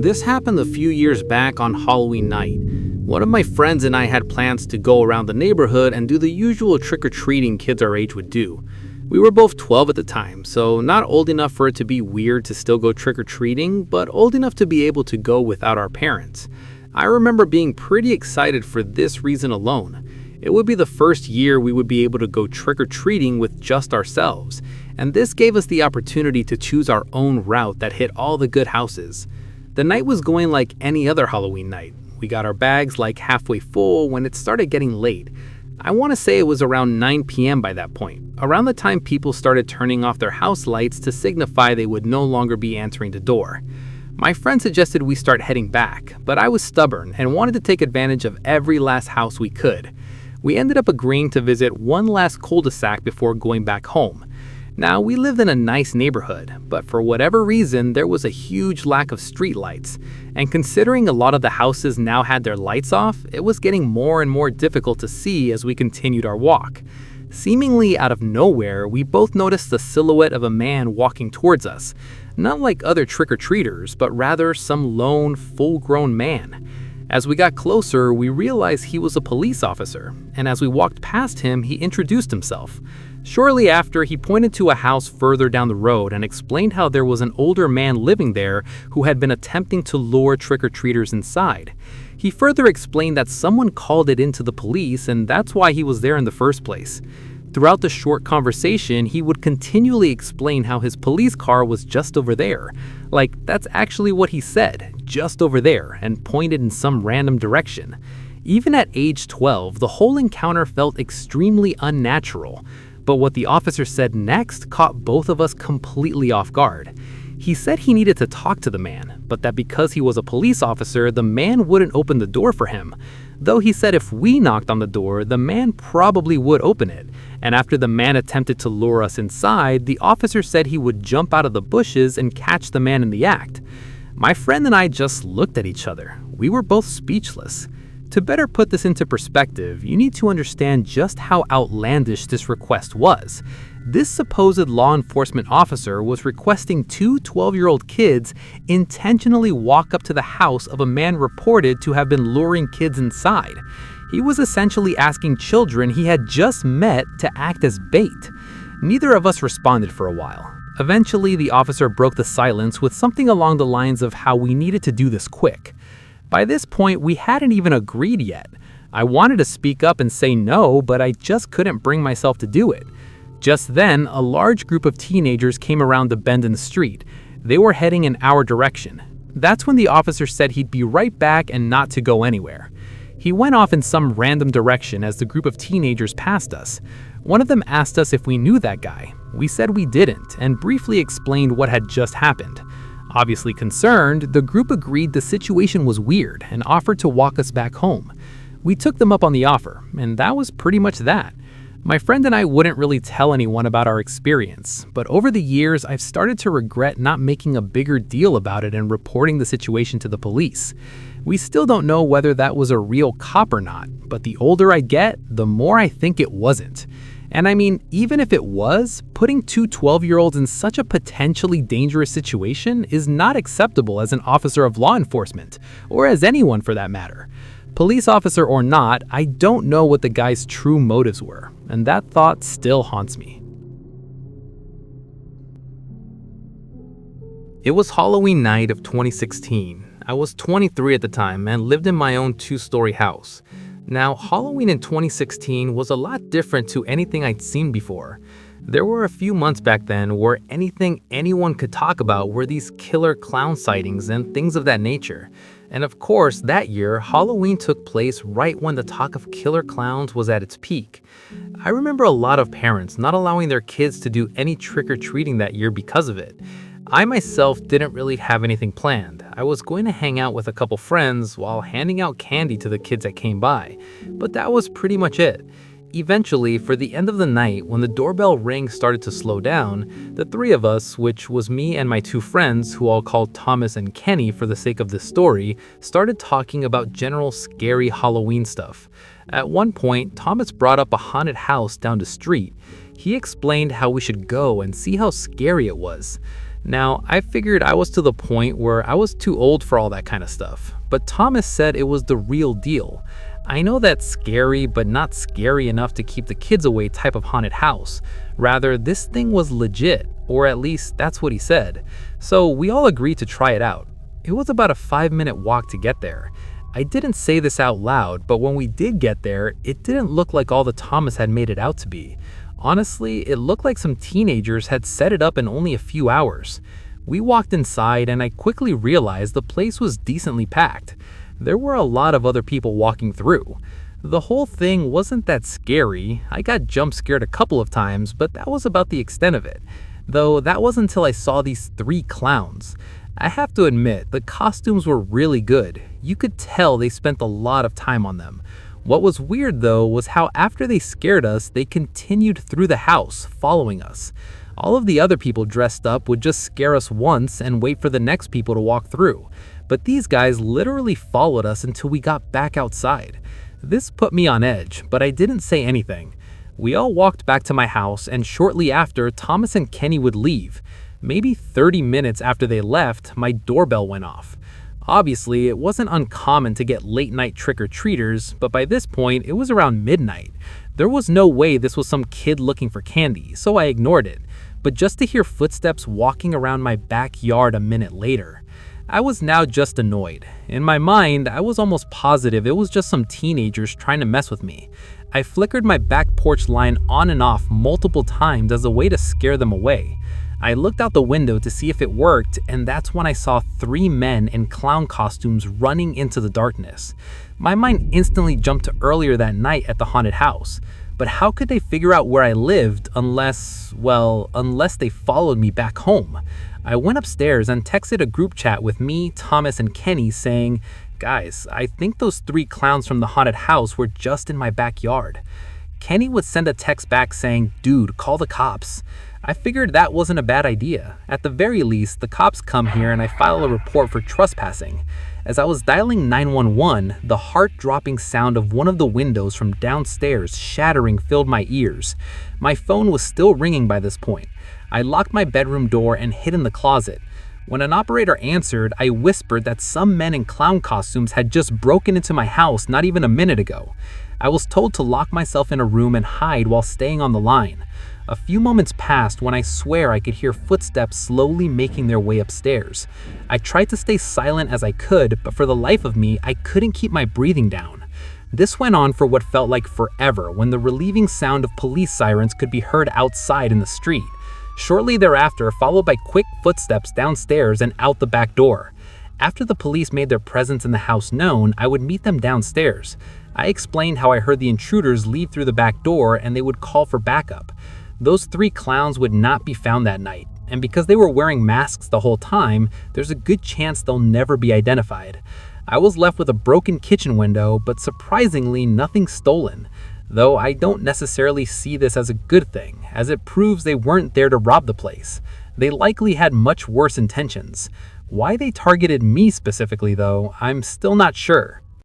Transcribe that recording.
This happened a few years back on Halloween night. One of my friends and I had plans to go around the neighborhood and do the usual trick-or-treating kids our age would do. We were both 12 at the time, so not old enough for it to be weird to still go trick-or-treating, but old enough to be able to go without our parents. I remember being pretty excited for this reason alone. It would be the first year we would be able to go trick-or-treating with just ourselves, and this gave us the opportunity to choose our own route that hit all the good houses. The night was going like any other Halloween night. We got our bags like halfway full when it started getting late. I want to say it was around 9 p.m. by that point, around the time people started turning off their house lights to signify they would no longer be answering the door. My friend suggested we start heading back, but I was stubborn and wanted to take advantage of every last house we could. We ended up agreeing to visit one last cul-de-sac before going back home. Now, we lived in a nice neighborhood, but for whatever reason, there was a huge lack of streetlights. And considering a lot of the houses now had their lights off, it was getting more and more difficult to see as we continued our walk. Seemingly out of nowhere, we both noticed the silhouette of a man walking towards us. Not like other trick-or-treaters, but rather some lone, full-grown man. As we got closer, we realized he was a police officer, and as we walked past him, he introduced himself. Shortly after, he pointed to a house further down the road and explained how there was an older man living there who had been attempting to lure trick-or-treaters inside. He further explained that someone called it into the police and that's why he was there in the first place. Throughout the short conversation, he would continually explain how his police car was just over there. Like, that's actually what he said, just over there, and pointed in some random direction. Even at age 12, the whole encounter felt extremely unnatural. But what the officer said next caught both of us completely off guard. He said he needed to talk to the man, but that because he was a police officer, the man wouldn't open the door for him. Though he said if we knocked on the door, the man probably would open it. And after the man attempted to lure us inside, the officer said he would jump out of the bushes and catch the man in the act. My friend and I just looked at each other. We were both speechless. To better put this into perspective, you need to understand just how outlandish this request was. This supposed law enforcement officer was requesting two 12-year-old kids intentionally walk up to the house of a man reported to have been luring kids inside. He was essentially asking children he had just met to act as bait. Neither of us responded for a while. Eventually, the officer broke the silence with something along the lines of how we needed to do this quick. By this point, we hadn't even agreed yet. I wanted to speak up and say no, but I just couldn't bring myself to do it. Just then, a large group of teenagers came around the bend in the street. They were heading in our direction. That's when the officer said he'd be right back and not to go anywhere. He went off in some random direction as the group of teenagers passed us. One of them asked us if we knew that guy. We said we didn't, and briefly explained what had just happened. Obviously concerned, the group agreed the situation was weird and offered to walk us back home. We took them up on the offer, and that was pretty much that. My friend and I wouldn't really tell anyone about our experience, but over the years I've started to regret not making a bigger deal about it and reporting the situation to the police. We still don't know whether that was a real cop or not, but the older I get, the more I think it wasn't. And I mean, even if it was, putting two 12-year-olds in such a potentially dangerous situation is not acceptable as an officer of law enforcement, or as anyone for that matter. Police officer or not, I don't know what the guy's true motives were, and that thought still haunts me. It was Halloween night of 2016. I was 23 at the time and lived in my own two-story house. Now, Halloween in 2016 was a lot different to anything I'd seen before. There were a few months back then where anything anyone could talk about were these killer clown sightings and things of that nature. And of course, that year, Halloween took place right when the talk of killer clowns was at its peak. I remember a lot of parents not allowing their kids to do any trick-or-treating that year because of it. I myself didn't really have anything planned. I was going to hang out with a couple friends while handing out candy to the kids that came by, but that was pretty much it. Eventually, for the end of the night, when the doorbell ring started to slow down, the three of us, which was me and my two friends, who I'll call Thomas and Kenny for the sake of this story, started talking about general scary Halloween stuff. At one point, Thomas brought up a haunted house down the street. He explained how we should go and see how scary it was. Now, I figured I was to the point where I was too old for all that kind of stuff, but Thomas said it was the real deal. I know that's scary, but not scary enough to keep the kids away type of haunted house. Rather, this thing was legit, or at least that's what he said. So we all agreed to try it out. It was about a 5-minute walk to get there. I didn't say this out loud, but when we did get there, it didn't look like all the Thomas had made it out to be. Honestly, it looked like some teenagers had set it up in only a few hours. We walked inside and I quickly realized the place was decently packed. There were a lot of other people walking through. The whole thing wasn't that scary. I got jump scared a couple of times, but that was about the extent of it. Though that wasn't until I saw these 3 clowns. I have to admit, the costumes were really good. You could tell they spent a lot of time on them. What was weird though was how after they scared us, they continued through the house, following us. All of the other people dressed up would just scare us once and wait for the next people to walk through. But these guys literally followed us until we got back outside. This put me on edge, but I didn't say anything. We all walked back to my house, and shortly after, Thomas and Kenny would leave. Maybe 30 minutes after they left, my doorbell went off. Obviously, it wasn't uncommon to get late-night trick-or-treaters, but by this point, it was around midnight. There was no way this was some kid looking for candy, so I ignored it. But just to hear footsteps walking around my backyard a minute later, I was now just annoyed. In my mind, I was almost positive it was just some teenagers trying to mess with me. I flickered my back porch line on and off multiple times as a way to scare them away. I looked out the window to see if it worked, and that's when I saw 3 men in clown costumes running into the darkness. My mind instantly jumped to earlier that night at the haunted house. But how could they figure out where I lived unless they followed me back home? I went upstairs and texted a group chat with me, Thomas, and Kenny saying, "Guys, I think those 3 clowns from the haunted house were just in my backyard." Kenny would send a text back saying, "Dude, call the cops." I figured that wasn't a bad idea. At the very least, the cops come here and I file a report for trespassing. As I was dialing 911, the heart-dropping sound of one of the windows from downstairs shattering filled my ears. My phone was still ringing by this point. I locked my bedroom door and hid in the closet. When an operator answered, I whispered that some men in clown costumes had just broken into my house not even a minute ago. I was told to lock myself in a room and hide while staying on the line. A few moments passed when I swear I could hear footsteps slowly making their way upstairs. I tried to stay silent as I could, but for the life of me, I couldn't keep my breathing down. This went on for what felt like forever when the relieving sound of police sirens could be heard outside in the street. Shortly thereafter, followed by quick footsteps downstairs and out the back door. After the police made their presence in the house known, I would meet them downstairs. I explained how I heard the intruders leave through the back door and they would call for backup. Those 3 clowns would not be found that night, and because they were wearing masks the whole time, there's a good chance they'll never be identified. I was left with a broken kitchen window, but surprisingly nothing stolen. Though I don't necessarily see this as a good thing, as it proves they weren't there to rob the place. They likely had much worse intentions. Why they targeted me specifically though, I'm still not sure.